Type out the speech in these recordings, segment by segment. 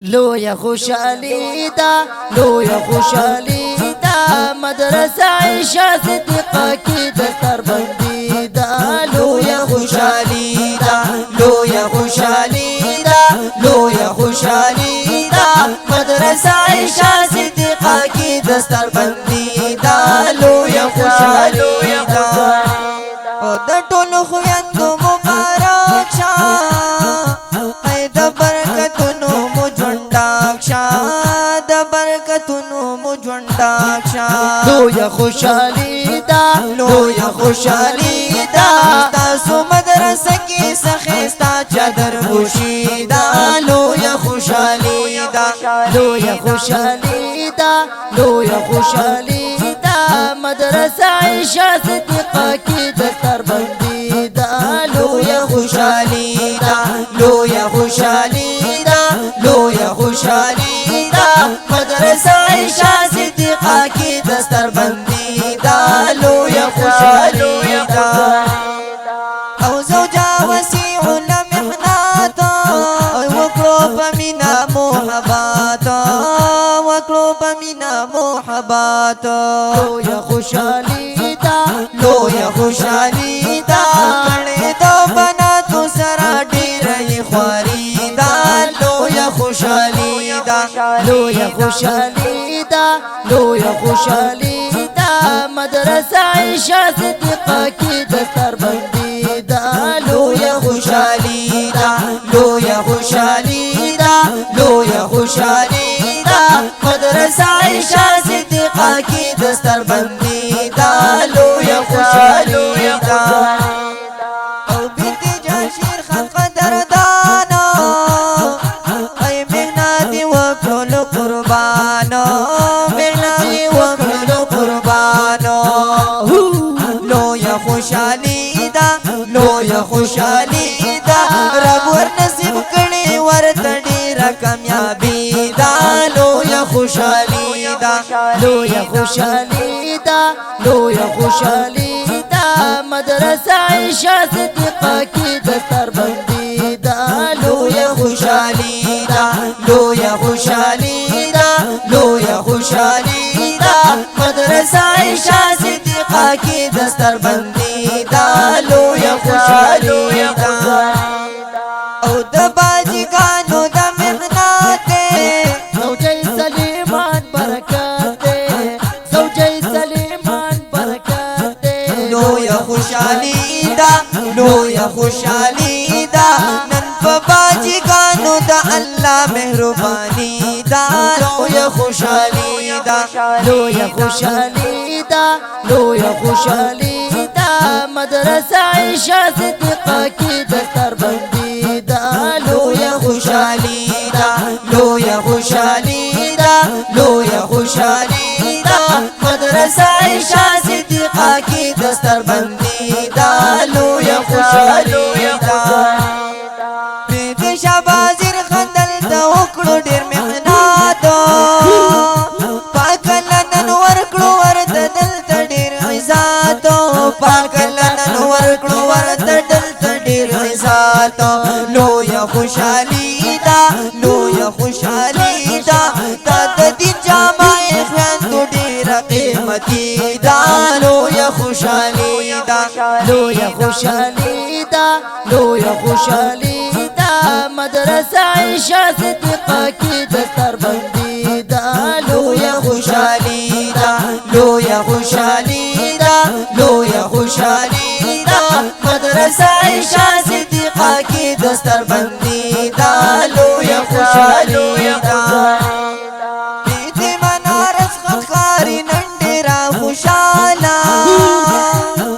لویا خوشالی دا لویا خوشالی دا مدرسه عائشہ صدیقہ کی دستر بندی دا لویا خوشالی دا لویا خوشالی دا لویا خوشالی دا مدرسہ عائشہ صدیقہ کی دستر بندی دا لویا خوشالی دا او د ټولو خویندو مبارک شه ای د برکتونو مو ژونداک شه د برکتونو مو ژونداک شه لویا خوشالی دا لویا خوشالی دا تاسو مدرسه کې سخیستا چادر پوشی دا لویا خوشالی دا لویا خوشالی دا لویا خوشالی دا مدرسه عائشہ صدیقہ کی دستر بندی دا لویا خوشالی دا لویا خوشالی دا لویا خوشالی دا مدرسه عائشہ صدیقہ کی دستر بندی دا لویا خوشالی دا او زوجا وسیع لمحنات وکړو پمینا محبات وکړو پمینا محبات لویا خوشالی دا لویا خوشالی دا کړه دو بناتو سره ډیرې خواري دا لویا خوشالی دا لویا خوشالی دا لویا خوشالی دا مدرسه عائشہ صدیقہ کی دستر بندی دا لویا خوشالی دا لویا خوشالی دا لویا خوشالی دا مدرسہ عائشہ صدیقہ کی دستر بندی دا لویا خوشالی دا او بنت جاشیر خلق قدردانا ای مهناتی وکړو قربانو مهناتی وکړو قربانو لویا خوشالی دا لویا خوشالی دا رب ور نصیب کړي ورته ډیره کامیابی دا لویا خوشالی دا لویا خوشالی دا لویا خوشالی دا مدرسه عائشہ صدیقہ کی دستر بندی دا لویا خوشالی دا لویا خوشالی دا لویا خوشالی دا مدرسہ عائشہ صدیقہ کی دستر بندی دا لویا خوشالی دا او د باجګانو د محنت زوجي سلیمان برکات دے زوجي سلیمان برکات دے لویا خوشالی دا لویا خوشالی دا نن په باجګانو د الله مهرباني دا لویا خوشالی دا لویا خوشالی دا لویا خوشالی دا مدرسه عائشہ صدیقہ کی دستر بندی دا لویا خوشالی دا لویا خوشالی دا لویا خوشالی دا مدرسہ عائشہ صدیقہ کی دستر بندی دا لویا خوشالی دا بیت شبازیر خندل دا وکړو ډیر محنت پاک لنن ورکړو ورته دلته ډیر عزت پاک لنن ورکړو ورته دلته ډیر عزت لویا خوشالی دا لویا خوشالی دا د دې جامه خوندو ډیر قیمتي دا لویا خوشالی دا لویا خوشالی دا لویا خوشالی دا مدرسه عائشہ صدیقہ کی دستر بندی دا لویا خوشالی دا لویا خوشالی دا لویا خوشالی دا مدرسہ عائشہ صدیقہ کی دستر بندی دا لویا خوشالی دا بیت منارس خخاری ننډیرا خوشالا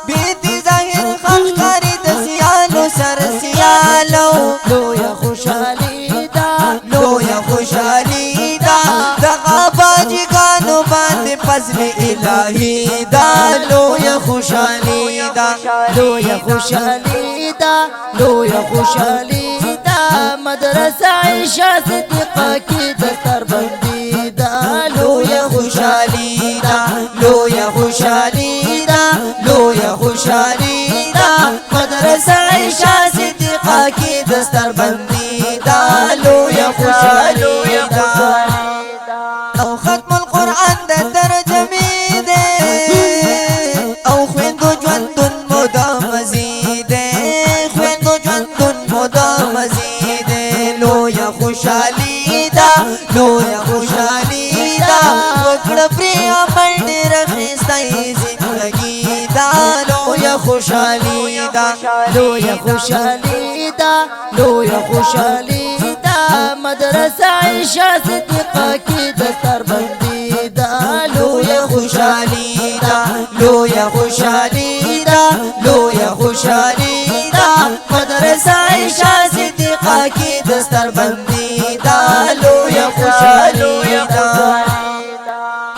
بیت ظاهر خخاری د سیالو سر سیالو لویا خوشالی دا لویا خوشالی دا دغه باجګانو باندې فضل الهی دا لویا خوشالی دا لویا خوشالی دا لویا خوشالی دا مدرسه عائشہ صدیقہ کی دستر بندی دا لویا خوشالی دا لویا خوشالی دا لویا خوشالی دا مدرسہ عائشہ صدیقہ کی دستر بندی دا لویا خوشالی خوشحالي دا لویا خوشحالي دا وکړه پرې عمل ډېر ښایسته زندګي دا لویا خوشحالي دا لویا خوشحالي دا لویا خوشحالي دا مدرسه عائشہ صدیقہ کی دستار بندی دا لویا خوشحالي دا لویا خوشحالي دا لویا خوشحالي دا مدرسه عائشہ صدیقہ کی دستار بندی دا لویا خوشحالي دا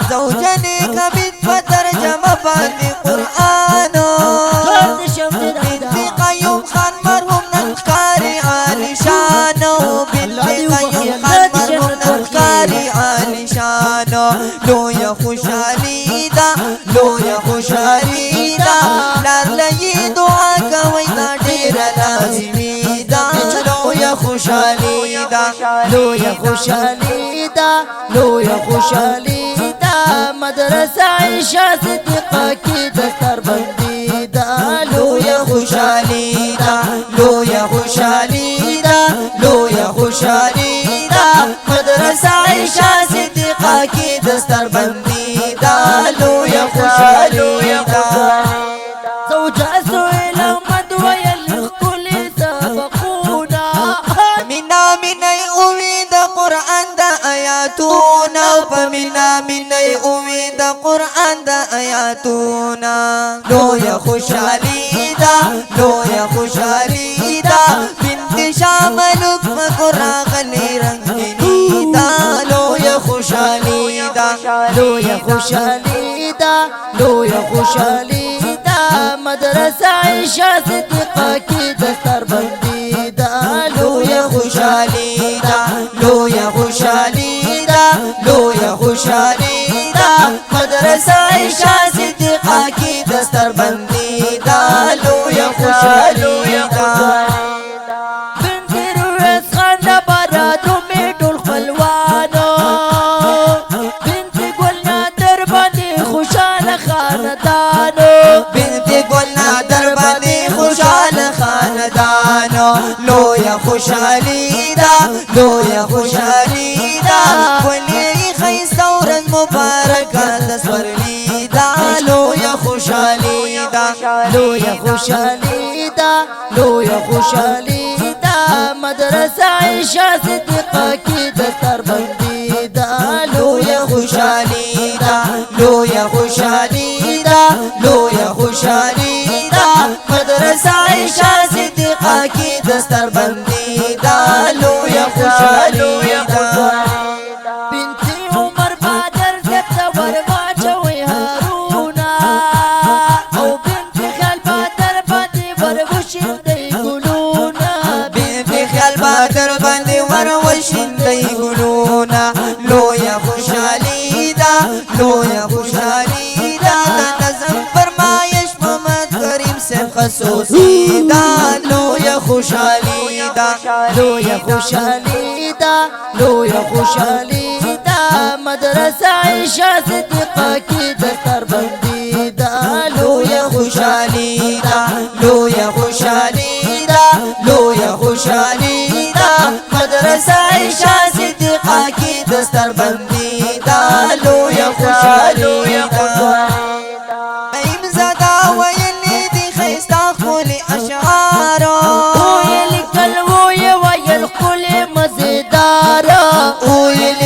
زوجن کبید پترجمه باندې قرآن بنت قیوم خان مرحوم ننکاری عالی شانو بنت قیوم خان مرحوم ننکاری عالی شانو لویا خوشحالی دا لویا خوشحالی دا لارلئی دعا کوي دا ډیر لازمی دا لویا خوشحالی دا لویا خوشحالی دا لویا خوشحالی دا مدرسه عائشہ صدیقہ کی دستار بندی دا لویا خوشحالی دا لویا خوشحالی دا لویا خوشحالی دا مدرسه عائشہ صدیقہ کی دستار بندی دا لویا خوشحالی دا زوجة سئل احمد ويل كل سبقونا منا مني امید قرآن دا آیاتونا فمنا مني امید قرآن دا آیاتونا لویا خوشحالی دا لویا خوشحالی دا بنت شاملک مقرآن غلی رنگینی دا لویا خوشحالی دا لویا خوشحالی دا لویا خوشحالی دا مدرسه عائشہ صدیقہ کی دستار بندی دا لویا خوشحالی دا لویا خوشحالی دا لویا خوشحالی دا مدرسه عائشہ صدیقہ کی دستار بندی دا لویا خوشحالی دا بنت رویس خان بارادو میں ټول خپلوانو بنت ګل نادر باندې خوشاله خاندانو بنت ګل نادر باندې خوشاله خاندانو لویا خوشحالی دا لویا خوشحالی دا ولې ښایسته ورځ مبارکه د سپرلي دا لویا خوشحالی دا لویا خوشحالی دا لویا خوشحالی دا مدرسه عائشہ صدیقہ کی دستار بندی دا لویا خوشحالی دا لویا خوشحالی دا لویا خوشحالی دا مدرسه عائشہ صدیقہ کی دستار بندی دا لویا خوشحالی دا بنت عمر بادر زبت ورواچوي هارونا او بنت خال بادر باندې وروشندي ګلونا بنت خیال بادر باندې وروشندي ګلونا لویا خوشحالی دا لویا خوشحالی دا نظم فرمایش محمد کریم سے خصوصی دا لویا خوشحالی دا لویا خوشحالی دا لویا خوشحالی دا مدرسه عائشہ صدیقہ کی دستار بندی دا لویا خوشحالی دا لویا خوشحالی دا لویا خوشحالی دا مدرسه عائشہ صدیقہ کی دستار بندی دا لویا خوشحالی دا نعیم زدا ویلی دی خیستا خولی اشعارو ویل کل ویل کل مزیدارا ویل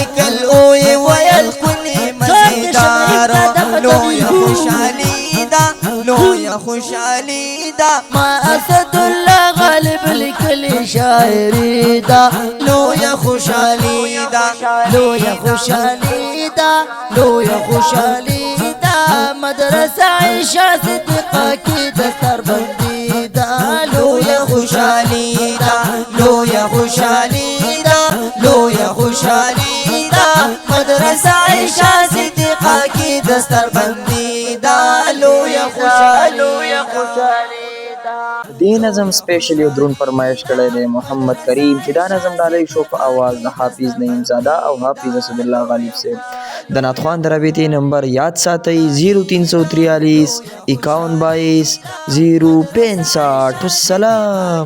کلی مزیدارو لویا خوشحالی دا لویا خوشحالی دا ما اسد الله غالب لكل شاعری دا لویا خوشحالی دا لویا خوشحالی دا لویا خوشحالی دا مدرسه عائشہ صدیقہ کی دستار بندی دا لویا خوشحالی دا لویا خوشحالی دا لویا خوشحالی دا مدرسه عائشہ صدیقہ کی دستار بندی دا لویا خوشحالی دې نظم سپیشل یو درون فرمایش کړی دی محمد کریم چې دا نظم ډالۍ شو په اواز د حافظ نعیم زاده او حافظ اسد الله غالب صاحب د نعت خوان د رابطې نمبر یاد ساتئ 0343 5122 065 السلام